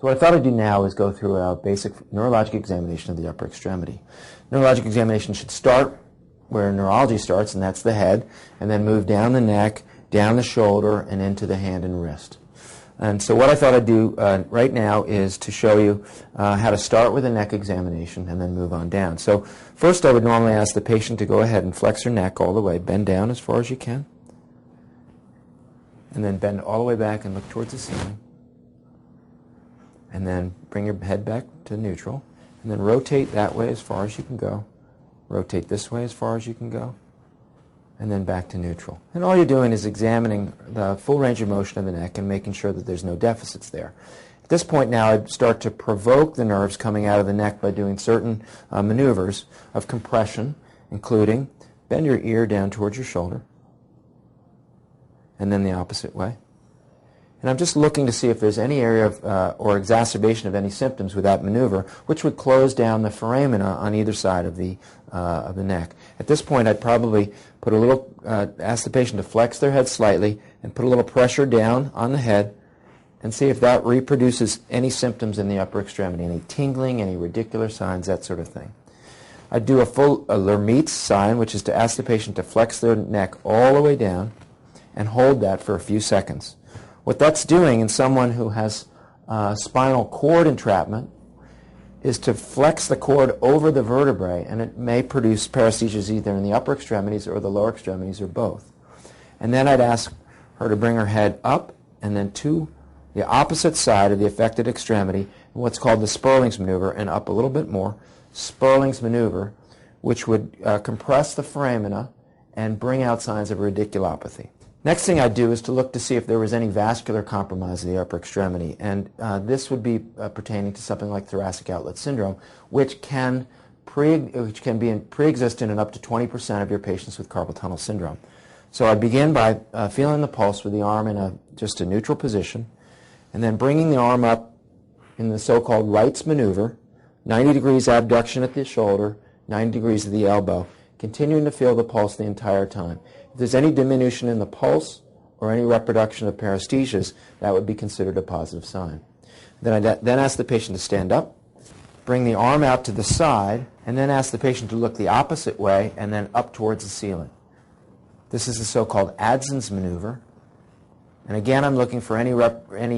So what I thought I'd do now is go through a basic neurologic examination of the upper extremity. Neurologic examination should start where neurology starts, and that's the head, and then move down the neck, down the shoulder, and into the hand and wrist. And so what I thought I'd do right now is to show you how to start with a neck examination and then move on down. So first I would normally ask the patient to go ahead and flex her neck all the way, bend down as far as you can, and then bend all the way back and look towards the ceiling. And then bring your head back to neutral, and then rotate that way as far as you can go. Rotate this way as far as you can go, and then back to neutral. And all you're doing is examining the full range of motion of the neck and making sure that there's no deficits there. At this point now, I'd start to provoke the nerves coming out of the neck by doing certain maneuvers of compression, including bend your ear down towards your shoulder, and then the opposite way. And I'm just looking to see if there's any area of, or exacerbation of any symptoms with that maneuver, which would close down the foramina on either side of the neck. At this point, I'd probably put a little, ask the patient to flex their head slightly and put a little pressure down on the head and see if that reproduces any symptoms in the upper extremity, any tingling, any radicular signs, that sort of thing. I'd do a full Lhermitte's sign, which is to ask the patient to flex their neck all the way down and hold that for a few seconds. What that's doing in someone who has spinal cord entrapment is to flex the cord over the vertebrae, and it may produce paresthesias either in the upper extremities or the lower extremities or both. And then I'd ask her to bring her head up and then to the opposite side of the affected extremity in what's called the Sperling's maneuver, and up a little bit more, Sperling's maneuver, which would compress the foramina and bring out signs of radiculopathy. Next thing I'd do is to look to see if there was any vascular compromise of the upper extremity, and this would be pertaining to something like thoracic outlet syndrome, which can be pre-existent in up to 20% of your patients with carpal tunnel syndrome. So I'd begin by feeling the pulse with the arm in just a neutral position, and then bringing the arm up in the so-called Wright's maneuver, 90 degrees abduction at the shoulder, 90 degrees at the elbow, continuing to feel the pulse the entire time. If there's any diminution in the pulse or any reproduction of paresthesias, that would be considered a positive sign. Then I then ask the patient to stand up, bring the arm out to the side, and then ask the patient to look the opposite way and then up towards the ceiling. This is the so-called Adson's maneuver. And again, I'm looking for any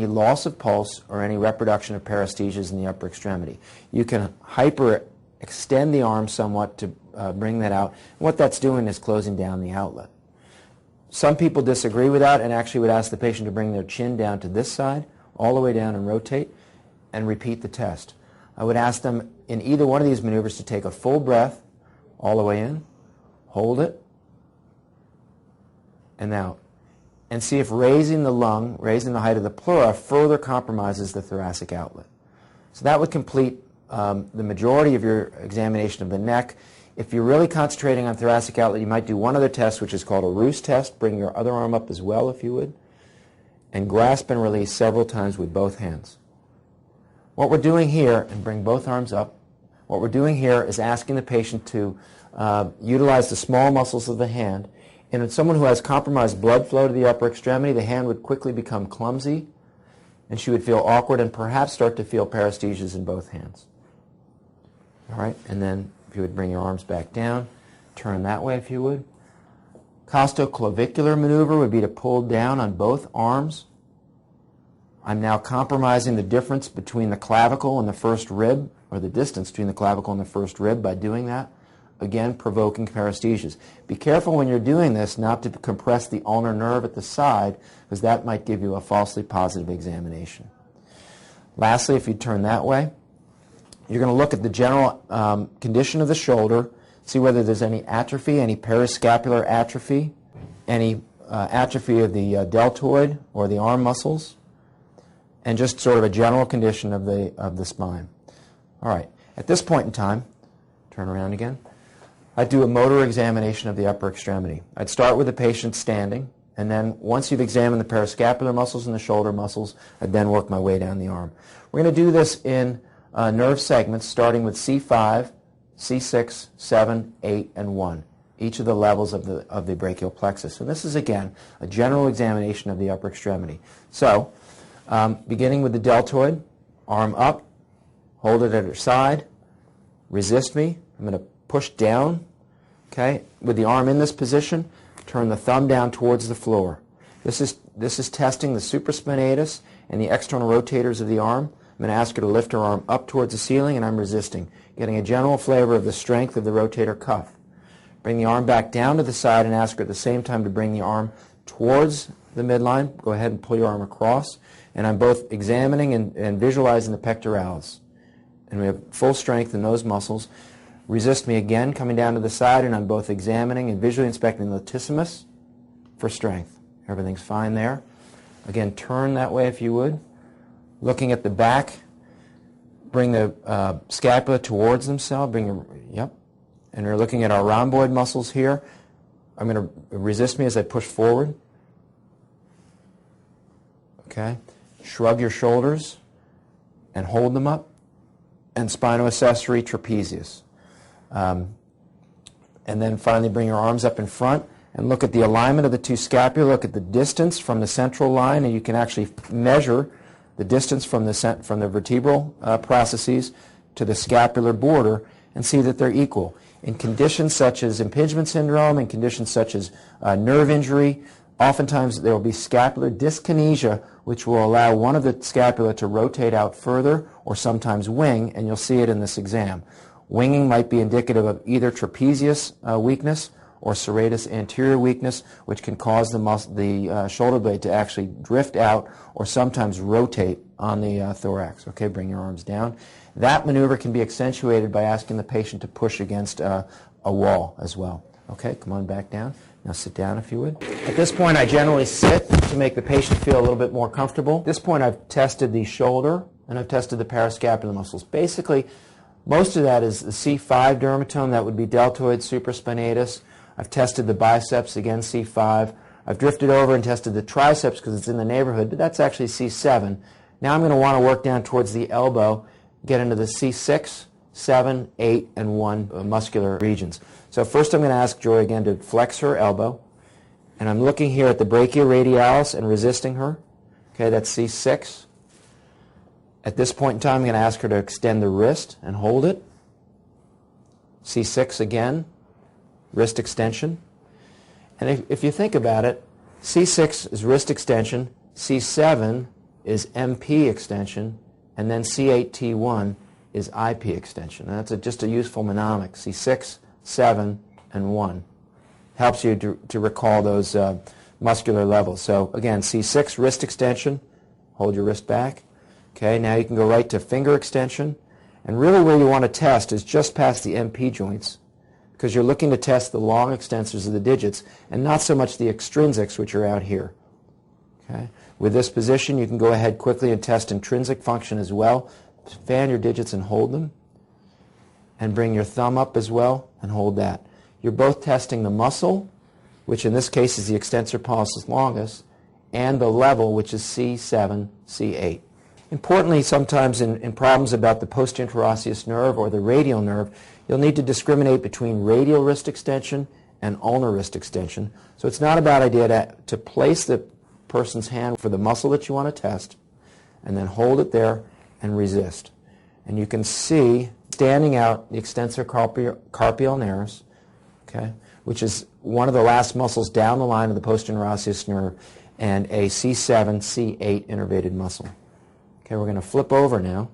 loss of pulse or any reproduction of paresthesias in the upper extremity. You can extend the arm somewhat to bring that out. And what that's doing is closing down the outlet. Some people disagree with that and actually would ask the patient to bring their chin down to this side, all the way down and rotate, and repeat the test. I would ask them in either one of these maneuvers to take a full breath all the way in, hold it, and out, and see if raising the lung, raising the height of the pleura, further compromises the thoracic outlet. So that would complete the majority of your examination of the neck. If you're really concentrating on thoracic outlet, you might do one other test, which is called a Roos test. Bring your other arm up as well, if you would, and grasp and release several times with both hands. What we're doing here, and bring both arms up, what we're doing here is asking the patient to utilize the small muscles of the hand. And in someone who has compromised blood flow to the upper extremity, the hand would quickly become clumsy, and she would feel awkward and perhaps start to feel paresthesias in both hands. All right, and then if you would bring your arms back down, turn that way if you would. Costoclavicular maneuver would be to pull down on both arms. I'm now compromising the difference between the clavicle and the first rib, or the distance between the clavicle and the first rib by doing that. Again, provoking paresthesias. Be careful when you're doing this not to compress the ulnar nerve at the side, because that might give you a falsely positive examination. Lastly, if you turn that way, you're going to look at the general condition of the shoulder, see whether there's any atrophy, any periscapular atrophy, any atrophy of the deltoid or the arm muscles, and just sort of a general condition of the spine. All right. At this point in time, turn around again, I'd do a motor examination of the upper extremity. I'd start with the patient standing, and then once you've examined the periscapular muscles and the shoulder muscles, I'd then work my way down the arm. We're going to do this in nerve segments starting with C5, C6, 7, 8, and 1, each of the levels of the brachial plexus. And this is, again, a general examination of the upper extremity. So, beginning with the deltoid, Arm up, hold it at her side, resist me. I'm going to push down, okay? With the arm in this position, turn the thumb down towards the floor. This is testing the supraspinatus and the external rotators of the arm. I'm going to ask her to lift her arm up towards the ceiling, and I'm resisting, getting a general flavor of the strength of the rotator cuff. Bring the arm back down to the side and ask her at the same time to bring the arm towards the midline. Go ahead and pull your arm across. And I'm both examining and visualizing the pectoralis. And we have full strength in those muscles. Resist me again, coming down to the side, and I'm both examining and visually inspecting the latissimus for strength. Everything's fine there. Again, turn that way if you would. Looking at the back, bring the scapula towards themselves. Yep. And we're looking at our rhomboid muscles here. I'm going to resist me as I push forward. Okay. Shrug your shoulders and hold them up. And spinoaccessory trapezius. And then finally bring your arms up in front and look at the alignment of the two scapulae. Look at the distance from the central line, and you can actually measure the distance from the vertebral processes to the scapular border and see that they're equal. In conditions such as impingement syndrome, in conditions such as nerve injury, oftentimes there will be scapular dyskinesia, which will allow one of the scapula to rotate out further or sometimes wing, and you'll see it in this exam. Winging might be indicative of either trapezius weakness or serratus anterior weakness, which can cause the shoulder blade to actually drift out or sometimes rotate on the thorax. Okay, bring your arms down. That maneuver can be accentuated by asking the patient to push against a wall as well. Okay, come on back down. Now sit down if you would. At this point, I generally sit to make the patient feel a little bit more comfortable. At this point, I've tested the shoulder and I've tested the parascapular muscles. Basically, most of that is the C5 dermatome. That would be deltoid supraspinatus. I've tested the biceps, again C5. I've drifted over and tested the triceps because it's in the neighborhood, but that's actually C7. Now I'm going to want to work down towards the elbow, get into the C6, 7, 8, and 1 muscular regions. So first I'm going to ask Joy again to flex her elbow, and I'm looking here at the brachioradialis and resisting her. Okay, that's C6. At this point in time, I'm going to ask her to extend the wrist and hold it. C6 again, wrist extension. And if you think about it, C6 is wrist extension, C7 is MP extension, and then C8T1 is IP extension. And that's just a useful mnemonic, C6, 7, and 1. Helps you to recall those muscular levels. So again, C6, wrist extension, hold your wrist back. Okay, now you can go right to finger extension. And really where you want to test is just past the MP joints, because you're looking to test the long extensors of the digits and not so much the extrinsics, which are out here. Okay? With this position, you can go ahead quickly and test intrinsic function as well. Fan your digits and hold them. And bring your thumb up as well and hold that. You're both testing the muscle, which in this case is the extensor pollicis longus, and the level, which is C7, C8. Importantly, sometimes in problems about the postinterosseous nerve or the radial nerve, you'll need to discriminate between radial wrist extension and ulnar wrist extension. So it's not a bad idea to place the person's hand for the muscle that you want to test and then hold it there and resist. And you can see standing out the extensor carpi ulnaris, okay, which is one of the last muscles down the line of the postinterosseous nerve, and a C7, C8 innervated muscle. Okay, we're going to flip over now.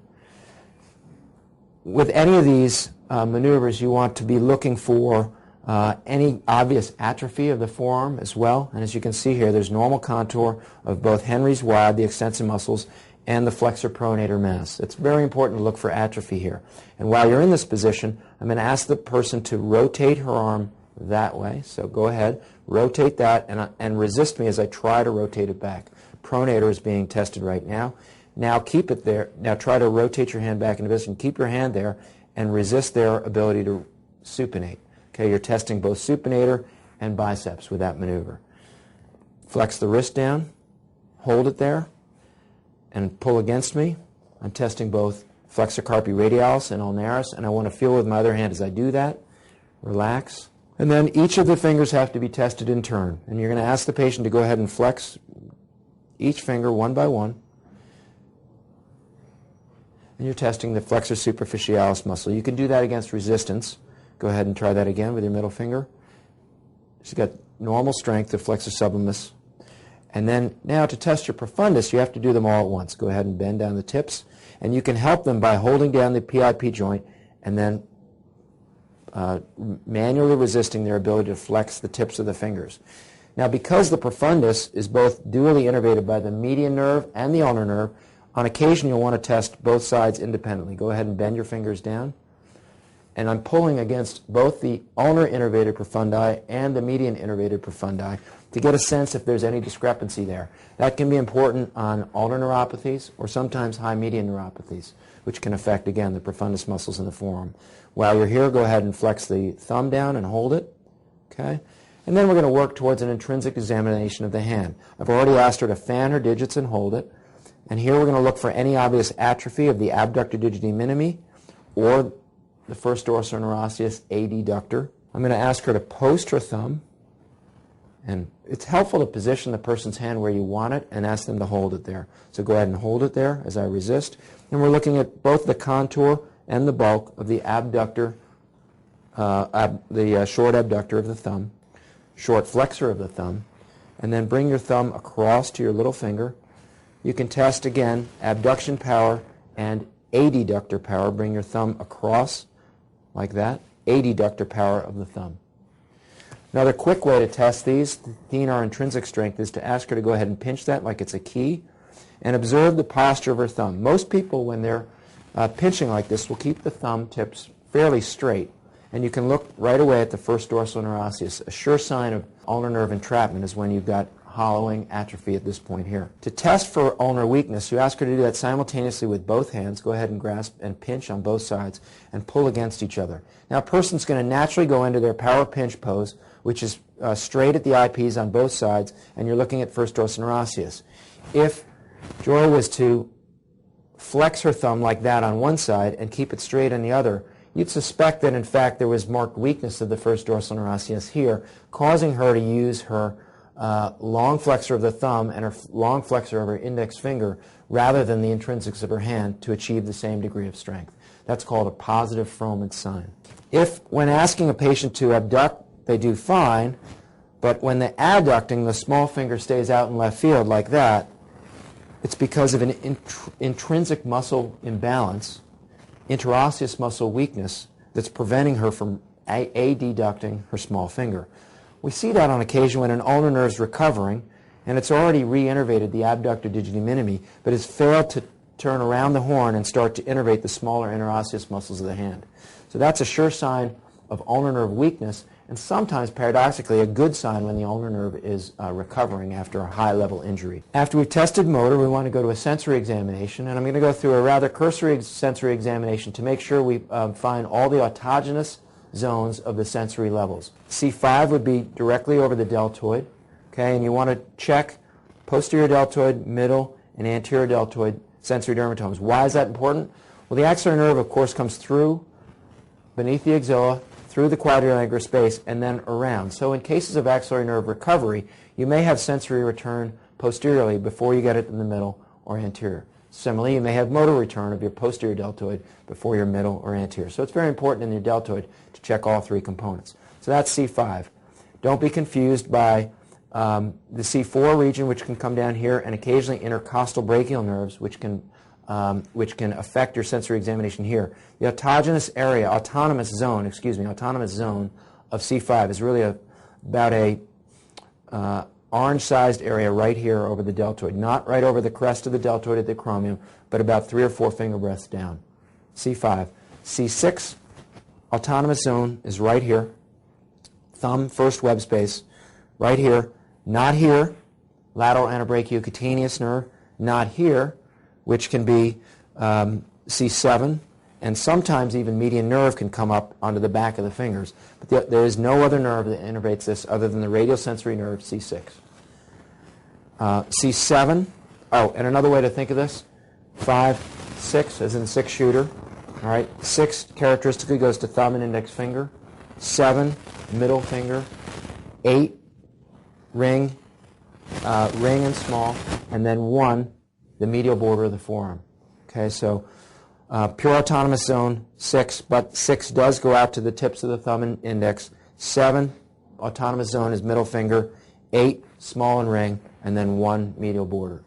With any of these maneuvers, you want to be looking for any obvious atrophy of the forearm as well. And as you can see here, there's normal contour of both Henry's wide, the extensor muscles, and the flexor pronator mass. It's very important to look for atrophy here. And while you're in this position, I'm going to ask the person to rotate her arm that way. So go ahead, rotate that, and resist me as I try to rotate it back. Pronator is being tested right now. Now keep it there. Now try to rotate your hand back into position. Keep your hand there and resist their ability to supinate. Okay, you're testing both supinator and biceps with that maneuver. Flex the wrist down, hold it there, and pull against me. I'm testing both flexor carpi radialis and ulnaris, and I want to feel with my other hand as I do that. Relax. And then each of the fingers have to be tested in turn. And you're going to ask the patient to go ahead and flex each finger one by one. And you're testing the flexor superficialis muscle. You can do that against resistance. Go ahead and try that again with your middle finger. She's got normal strength of flexor sublimis. And then now to test your profundus, you have to do them all at once. Go ahead and bend down the tips. And you can help them by holding down the PIP joint and then manually resisting their ability to flex the tips of the fingers. Now, because the profundus is both dually innervated by the median nerve and the ulnar nerve, on occasion you'll want to test both sides independently. Go ahead and bend your fingers down. And I'm pulling against both the ulnar innervated profundi and the median innervated profundi to get a sense if there's any discrepancy there. That can be important on ulnar neuropathies or sometimes high median neuropathies, which can affect, again, the profundus muscles in the forearm. While you're here, go ahead and flex the thumb down and hold it. Okay? And then we're going to work towards an intrinsic examination of the hand. I've already asked her to fan her digits and hold it. And here we're going to look for any obvious atrophy of the abductor digiti minimi or the first dorsoneuroosseous adductor. I'm going to ask her to post her thumb. And it's helpful to position the person's hand where you want it and ask them to hold it there. So go ahead and hold it there as I resist. And we're looking at both the contour and the bulk of the abductor, short abductor of the thumb, short flexor of the thumb, and then bring your thumb across to your little finger. You can test, again, abduction power and adductor power. Bring your thumb across like that, adductor power of the thumb. Another quick way to test these, to gain our intrinsic strength, is to ask her to go ahead and pinch that like it's a key and observe the posture of her thumb. Most people, when they're pinching like this, will keep the thumb tips fairly straight. And you can look right away at the first dorsal neurosseous. A sure sign of ulnar nerve entrapment is when you've got hollowing atrophy at this point here. To test for ulnar weakness, you ask her to do that simultaneously with both hands. Go ahead and grasp and pinch on both sides and pull against each other. Now, a person's going to naturally go into their power pinch pose, which is straight at the IPs on both sides, and you're looking at first dorsal neurosseous. If Joy was to flex her thumb like that on one side and keep it straight on the other, you'd suspect that, in fact, there was marked weakness of the first dorsal neurosseous here, causing her to use her long flexor of the thumb and her long flexor of her index finger rather than the intrinsics of her hand to achieve the same degree of strength. That's called a positive Froment sign. If, when asking a patient to abduct, they do fine, but when they're adducting, the small finger stays out in left field like that, it's because of an intrinsic muscle imbalance, interosseous muscle weakness, that's preventing her from adducting her small finger. We see that on occasion when an ulnar nerve is recovering and it's already re-innervated the abductor digiti minimi, but has failed to turn around the horn and start to innervate the smaller interosseous muscles of the hand. So that's a sure sign of ulnar nerve weakness, and sometimes, paradoxically, a good sign when the ulnar nerve is recovering after a high-level injury. After we've tested motor, we want to go to a sensory examination, and I'm going to go through a rather cursory sensory examination to make sure we find all the autogenous zones of the sensory levels. C5 would be directly over the deltoid, okay, and you want to check posterior deltoid, middle, and anterior deltoid sensory dermatomes. Why is that important? Well, the axillary nerve, of course, comes through beneath the axilla, through the quadrilateral space, and then around. So in cases of axillary nerve recovery, you may have sensory return posteriorly before you get it in the middle or anterior. Similarly, you may have motor return of your posterior deltoid before your middle or anterior. So it's very important in your deltoid to check all three components. So that's C5. Don't be confused by the C4 region, which can come down here, and occasionally intercostal brachial nerves, which can affect your sensory examination here. The autonomous zone of C5 is really about a orange-sized area right here over the deltoid, not right over the crest of the deltoid at the acromion, but about 3 or 4 finger breadths down. C5. C6 autonomous zone is right here. Thumb, first web space, right here. Not here, lateral antebrachiocutaneous nerve. Not here, which can be C7, and sometimes even median nerve can come up onto the back of the fingers. But there is no other nerve that innervates this other than the radial sensory nerve, C6. C7, and another way to think of this, 5, 6, as in 6-shooter. All right, 6 characteristically goes to thumb and index finger. 7, middle finger. 8, ring and small. And then 1, the medial border of the forearm. Okay, so Pure autonomous zone, 6, but 6 does go out to the tips of the thumb and index. 7, autonomous zone is middle finger. 8, small and ring, and then 1 medial border.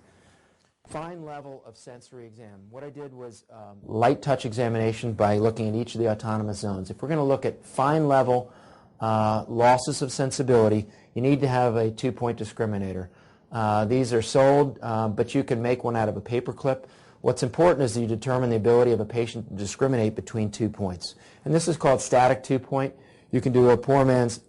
Fine level of sensory exam. What I did was light touch examination by looking at each of the autonomous zones. If we're going to look at fine level losses of sensibility, you need to have a 2-point discriminator. These are sold, but you can make one out of a paper clip. What's important is that you determine the ability of a patient to discriminate between 2 points. And this is called static 2-point. You can do a poor man's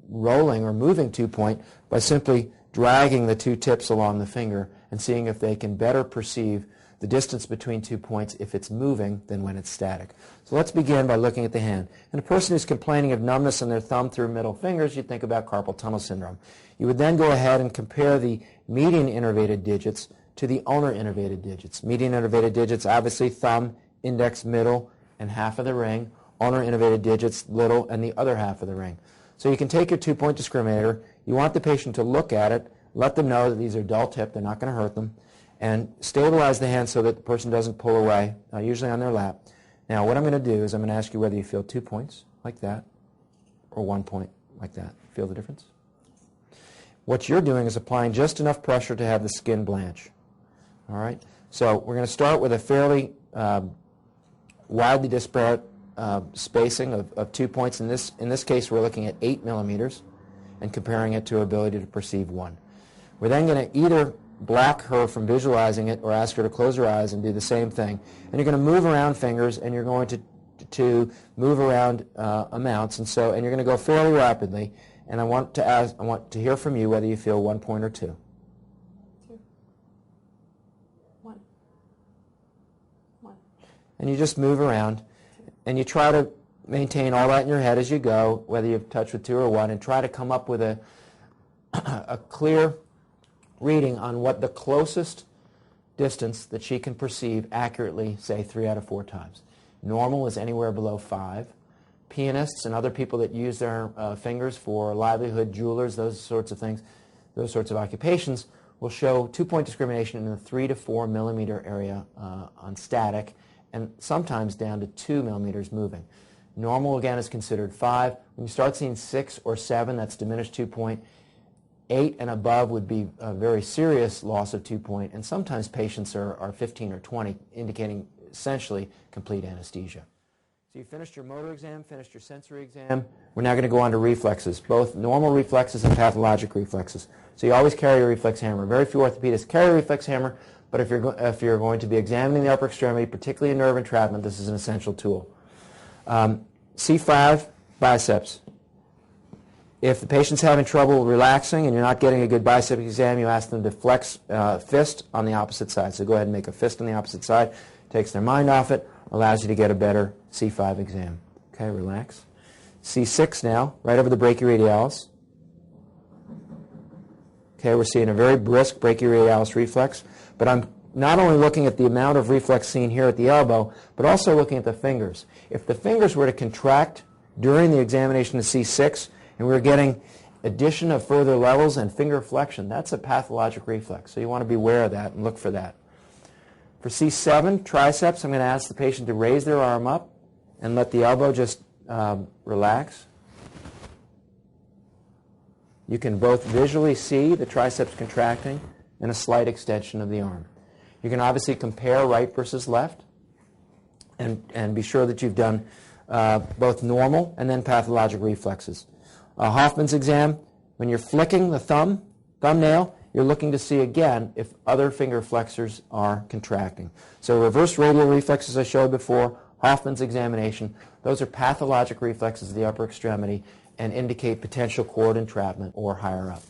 rolling or moving 2-point by simply dragging the 2 tips along the finger and seeing if they can better perceive the distance between 2 points if it's moving than when it's static. So let's begin by looking at the hand. In a person who's complaining of numbness in their thumb through middle fingers, you'd think about carpal tunnel syndrome. You would then go ahead and compare the median innervated digits to the ulnar innervated digits. Median innervated digits, obviously thumb, index, middle, and half of the ring. Ulnar innervated digits, little, and the other half of the ring. So you can take your 2-point discriminator. You want the patient to look at it, let them know that these are dull tipped, they're not going to hurt them, and stabilize the hand so that the person doesn't pull away, usually on their lap. Now what I'm going to do is I'm going to ask you whether you feel 2 points like that or 1 point like that. Feel the difference? What you're doing is applying just enough pressure to have the skin blanch. All right? So we're going to start with a fairly widely disparate spacing of 2 points. In this case, we're looking at 8 millimeters and comparing it to ability to perceive 1. We're then going to either block her from visualizing it or ask her to close her eyes and do the same thing. And you're going to move around fingers, and you're going to move around amounts, and you're going to go fairly rapidly. And I want to hear from you whether you feel 1 point or 2. 2. 1. 1. And you just move around, and you try to maintain all that in your head as you go, whether you've touched with 2 or 1, and try to come up with a clear reading on what the closest distance that she can perceive accurately, say 3 out of 4 times. Normal is anywhere below 5. Pianists and other people that use their fingers for livelihood, jewelers, those sorts of things, those sorts of occupations, will show 2-point discrimination in the 3 to 4 millimeter area on static, and sometimes down to 2 millimeters moving. Normal, again, is considered 5. When you start seeing 6 or 7, that's diminished 2-point. 8 and above would be a very serious loss of 2-point, and sometimes patients are 15 or 20, indicating essentially complete anesthesia. So you finished your motor exam, finished your sensory exam. We're now going to go on to reflexes, both normal reflexes and pathologic reflexes. So you always carry a reflex hammer. Very few orthopedists carry a reflex hammer, but if you're going to be examining the upper extremity, particularly in nerve entrapment, this is an essential tool. C5, biceps. If the patient's having trouble relaxing and you're not getting a good bicep exam, you ask them to flex fist on the opposite side. So go ahead and make a fist on the opposite side. Takes their mind off it, allows you to get a better C5 exam. Okay, relax. C6 now, right over the brachioradialis. Okay, we're seeing a very brisk brachioradialis reflex, but I'm not only looking at the amount of reflex seen here at the elbow, but also looking at the fingers. If the fingers were to contract during the examination of C6, and we're getting addition of further levels and finger flexion, that's a pathologic reflex. So you want to be aware of that and look for that. For C7, triceps, I'm going to ask the patient to raise their arm up and let the elbow just relax. You can both visually see the triceps contracting and a slight extension of the arm. You can obviously compare right versus left and be sure that you've done both normal and then pathologic reflexes. Hoffman's exam, when you're flicking the thumbnail, you're looking to see again if other finger flexors are contracting. So reverse radial reflexes I showed before, Hoffman's examination, those are pathologic reflexes of the upper extremity and indicate potential cord entrapment or higher up.